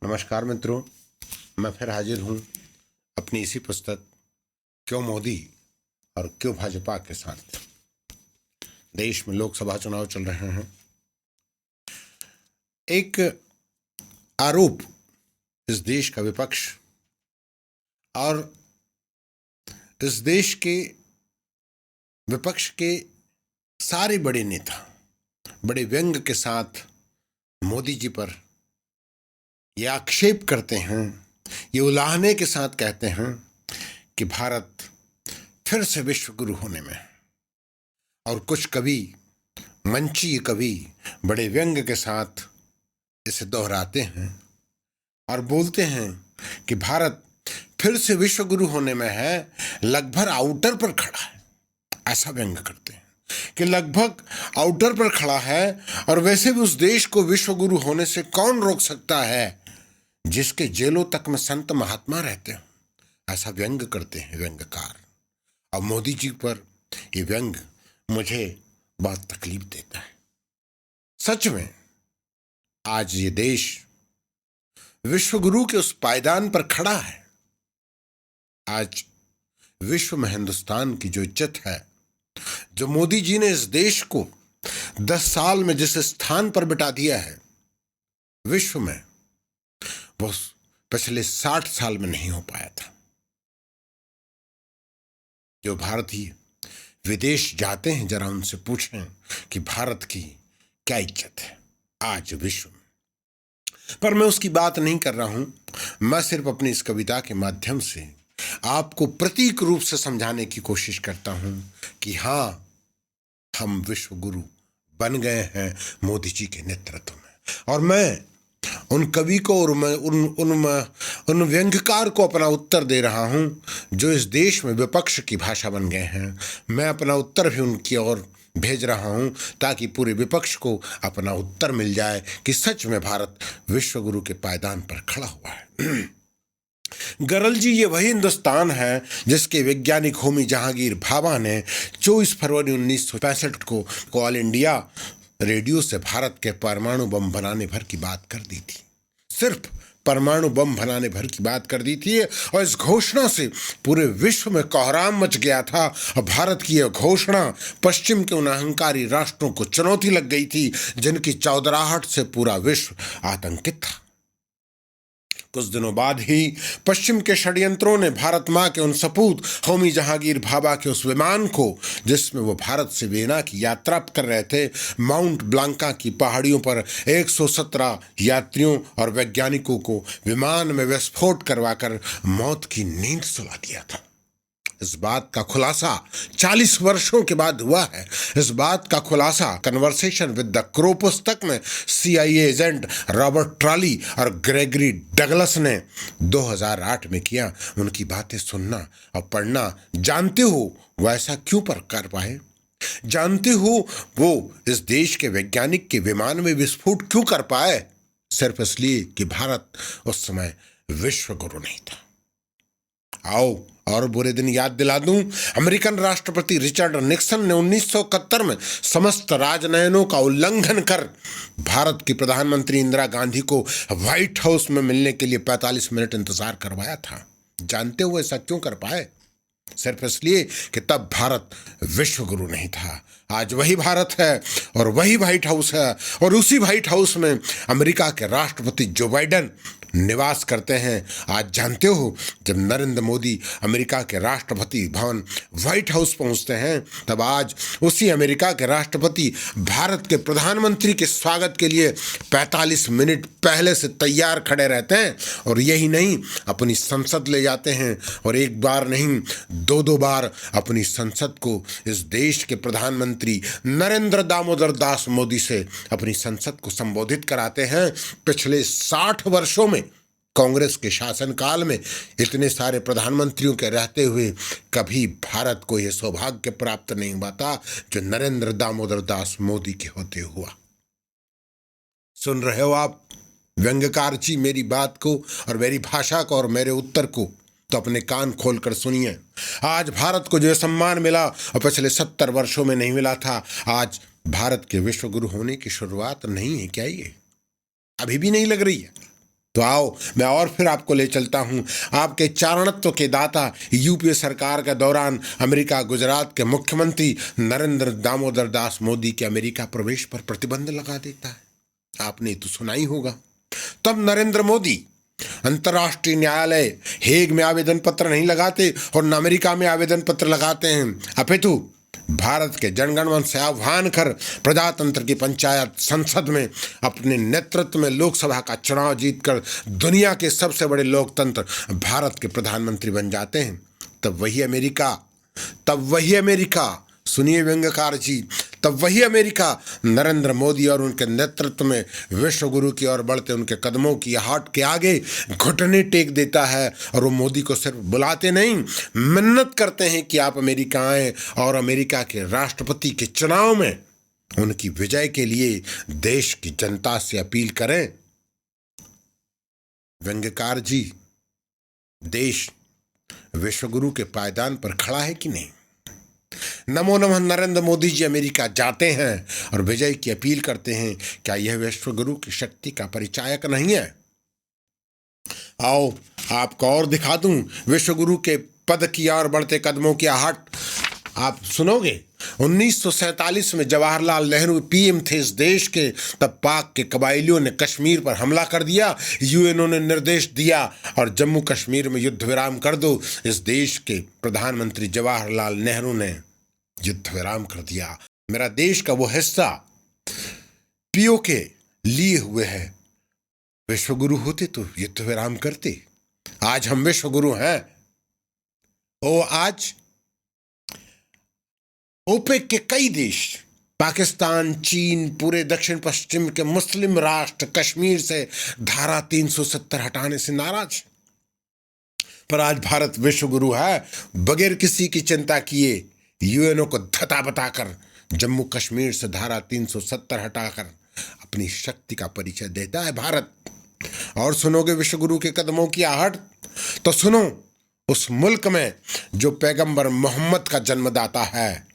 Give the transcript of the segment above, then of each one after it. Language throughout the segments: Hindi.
नमस्कार मित्रों, मैं फिर हाजिर हूँ अपनी इसी पुस्तक क्यों मोदी और क्यों भाजपा के साथ। देश में लोकसभा चुनाव चल रहे हैं। एक आरोप इस देश का विपक्ष और इस देश के विपक्ष के सारे बड़े नेता बड़े व्यंग के साथ मोदी जी पर यह आक्षेप करते हैं, ये उलाहने के साथ कहते हैं कि भारत फिर से विश्व गुरु होने में। और कुछ कवि, मंचीय कवि बड़े व्यंग के साथ इसे दोहराते हैं और बोलते हैं कि भारत फिर से विश्व गुरु होने में है, लगभग आउटर पर खड़ा है। ऐसा व्यंग करते हैं कि लगभग आउटर पर खड़ा है, और वैसे भी उस देश को विश्व गुरु होने से कौन रोक सकता है जिसके जेलों तक में संत महात्मा रहते हैं। ऐसा व्यंग करते हैं व्यंगकार। और मोदी जी पर यह व्यंग मुझे बहुत तकलीफ देता है। सच में आज ये देश विश्व गुरु के उस पायदान पर खड़ा है। आज विश्व में हिंदुस्तान की जो इज्जत है, जो मोदी जी ने इस देश को 10 साल में जिस स्थान पर बिठा दिया है विश्व में, वो पिछले 60 साल में नहीं हो पाया था। जो भारतीय विदेश जाते हैं, जरा उनसे पूछें कि भारत की क्या इज्जत है आज विश्व में। पर मैं उसकी बात नहीं कर रहा हूं। मैं सिर्फ अपनी इस कविता के माध्यम से आपको प्रतीक रूप से समझाने की कोशिश करता हूं कि हां, हम विश्व गुरु बन गए हैं मोदी जी के नेतृत्व में। और मैं उन कवि को और मैं उन व्यंग्यकार को अपना उत्तर दे रहा हूं जो इस देश में विपक्ष की भाषा बन गए हैं। मैं अपना उत्तर भी उनकी ओर भेज रहा हूं ताकि पूरे विपक्ष को अपना उत्तर मिल जाए कि सच में भारत विश्व गुरु के पायदान पर खड़ा हुआ है। गरल जी, ये वही हिंदुस्तान है जिसके वैज्ञानिक होमी जहांगीर भाभा ने 24 फरवरी 1965 को ऑल इंडिया रेडियो से भारत के परमाणु बम बनाने भर की बात कर दी थी। सिर्फ परमाणु बम बनाने भर की बात कर दी थी, और इस घोषणा से पूरे विश्व में कोहराम मच गया था। और भारत की यह घोषणा पश्चिम के उन अहंकारी राष्ट्रों को चुनौती लग गई थी जिनकी चौधराहट से पूरा विश्व आतंकित था। कुछ दिनों बाद ही पश्चिम के षड्यंत्रों ने भारत मां के उन सपूत होमी जहांगीर भाभा के उस विमान को, जिसमें वो भारत से वीयना की यात्रा कर रहे थे, माउंट ब्लांका की पहाड़ियों पर 117 यात्रियों और वैज्ञानिकों को विमान में विस्फोट करवाकर मौत की नींद सुला दिया था। इस बात का खुलासा 40 वर्षों के बाद हुआ है। इस बात का खुलासा कन्वर्सेशन विद द क्रो पुस्तक में CIA एजेंट रॉबर्ट ट्रॉली और ग्रेगरी डगलस ने 2008 में किया। उनकी बातें सुनना और पढ़ना। जानते हो वो ऐसा क्यों पर कर पाए? जानते हो वो इस देश के वैज्ञानिक के विमान में विस्फोट क्यों कर पाए? सिर्फ इसलिए कि भारत उस समय विश्व गुरु नहीं था। आओ और बुरे दिन याद दिला दूं। अमेरिकन राष्ट्रपति रिचर्ड निक्सन ने 1971 में समस्त राजनयनों का उल्लंघन कर भारत की प्रधानमंत्री इंदिरा गांधी को व्हाइट हाउस में मिलने के लिए 45 मिनट इंतजार करवाया था। जानते हो ऐसा क्यों कर पाए? सिर्फ इसलिए कि तब भारत विश्व गुरु नहीं था। आज वही भारत है और वही व्हाइट हाउस है, और उसी व्हाइट हाउस में अमेरिका के राष्ट्रपति जो बाइडेन निवास करते हैं। आज जानते हो, जब नरेंद्र मोदी अमेरिका के राष्ट्रपति भवन व्हाइट हाउस पहुंचते हैं, तब आज उसी अमेरिका के राष्ट्रपति भारत के प्रधानमंत्री के स्वागत के लिए 45 मिनट पहले से तैयार खड़े रहते हैं। और यही नहीं, अपनी संसद ले जाते हैं, और एक बार नहीं 2 बार अपनी संसद को इस देश के प्रधानमंत्री नरेंद्र दामोदर दास मोदी से अपनी संसद को संबोधित कराते हैं। पिछले 60 वर्षों में कांग्रेस के शासनकाल में इतने सारे प्रधानमंत्रियों के रहते हुए कभी भारत को यह सौभाग्य प्राप्त नहीं हुआ था जो नरेंद्र दामोदर दास मोदी के होते हुआ। सुन रहे हो आप व्यंग्यकार जी मेरी बात को और मेरी भाषा को और मेरे उत्तर को? तो अपने कान खोलकर सुनिए। आज भारत को जो सम्मान मिला और पिछले 70 वर्षों में नहीं मिला था, आज भारत के विश्व गुरु होने की शुरुआत नहीं है क्या? ये अभी भी नहीं लग रही है? तो आओ मैं और फिर आपको ले चलता हूं आपके चारणत्व के दाता यूपीए सरकार के दौरान अमेरिका गुजरात के मुख्यमंत्री नरेंद्र दामोदर दास मोदी के अमेरिका प्रवेश पर प्रतिबंध लगा देता है। आपने तो सुना ही होगा। तब नरेंद्र मोदी अंतर्राष्ट्रीय न्यायालय हेग में आवेदन पत्र नहीं लगाते और न अमेरिका में आवेदन पत्र लगाते हैं, अपितु भारत के जनगणमन से आह्वान कर प्रजातंत्र की पंचायत संसद में अपने नेतृत्व में लोकसभा का चुनाव जीतकर दुनिया के सबसे बड़े लोकतंत्र भारत के प्रधानमंत्री बन जाते हैं। तब वही अमेरिका सुनिए व्यंग्यकार जी, तब वही अमेरिका नरेंद्र मोदी और उनके नेतृत्व में विश्व गुरु की ओर बढ़ते उनके कदमों की आहट के आगे घुटने टेक देता है। और वो मोदी को सिर्फ बुलाते नहीं, मिन्नत करते हैं कि आप अमेरिका आएं और अमेरिका के राष्ट्रपति के चुनाव में उनकी विजय के लिए देश की जनता से अपील करें। व्यंग्यकार जी, देश विश्वगुरु के पायदान पर खड़ा है कि नहीं? नमो नमः नरेंद्र मोदी जी अमेरिका जाते हैं और विजय की अपील करते हैं। क्या यह विश्वगुरु की शक्ति का परिचायक नहीं है? आओ आपको और दिखा दूं विश्वगुरु के पद की ओर बढ़ते कदमों की आहट। आप सुनोगे 1947 में जवाहरलाल नेहरू पीएम थे इस देश के, तब पाक के कबायलियों ने कश्मीर पर हमला कर दिया। यूएनओ ने निर्देश दिया और जम्मू कश्मीर में युद्ध विराम कर दो। इस देश के प्रधानमंत्री जवाहरलाल नेहरू ने युद्ध विराम कर दिया। मेरा देश का वो हिस्सा पीओके लिए हुए है। विश्वगुरु होते तो युद्ध विराम करते। आज हम विश्वगुरु हैं। आज ओपेक के कई देश, पाकिस्तान, चीन, पूरे दक्षिण पश्चिम के मुस्लिम राष्ट्र कश्मीर से धारा 370 हटाने से नाराज। पर आज भारत विश्वगुरु है, बगैर किसी की चिंता किए यूएनओ को धता बताकर जम्मू कश्मीर से धारा 370 हटाकर अपनी शक्ति का परिचय देता है भारत। और सुनोगे विश्वगुरु के कदमों की आहट, तो सुनो उस मुल्क में जो पैगंबर मोहम्मद का जन्मदाता है,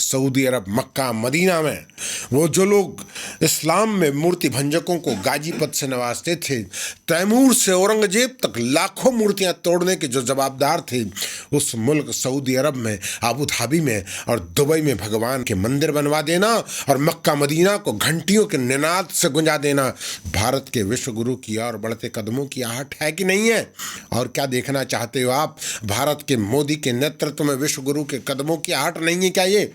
सऊदी अरब मक्का मदीना में, वो जो लोग इस्लाम में मूर्ति भंजकों को गाजीपत से नवाजते थे, तैमूर से औरंगजेब तक लाखों मूर्तियां तोड़ने के जो जवाबदार थे, उस मुल्क सऊदी अरब में, अबू धाबी में और दुबई में भगवान के मंदिर बनवा देना और मक्का मदीना को घंटियों के निनाद से गुंजा देना भारत के विश्वगुरु की ओर बढ़ते कदमों की आहट है कि नहीं है? और क्या देखना चाहते हो आप? भारत के मोदी के नेतृत्व में विश्वगुरु के कदमों की आहट नहीं है क्या ये?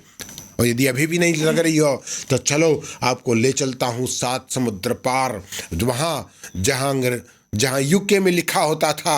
और यदि अभी भी नहीं लग रही हो तो चलो आपको ले चलता हूँ 7 समुद्र पार, जहाँ यूके में लिखा होता था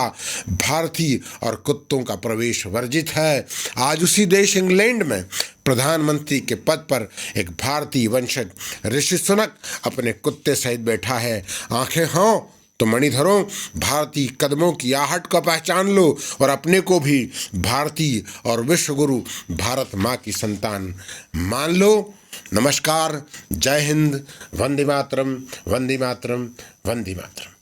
भारतीय और कुत्तों का प्रवेश वर्जित है। आज उसी देश इंग्लैंड में प्रधानमंत्री के पद पर एक भारतीय वंशज ऋषि सुनक अपने कुत्ते सहित बैठा है। आंखें हों तो मणिधरों, भारतीय कदमों की आहट को पहचान लो और अपने को भी भारतीय और विश्वगुरु भारत माँ की संतान मान लो। नमस्कार, जय हिंद, वंदे मातरम, वंदे मातरम, वंदे मातरम।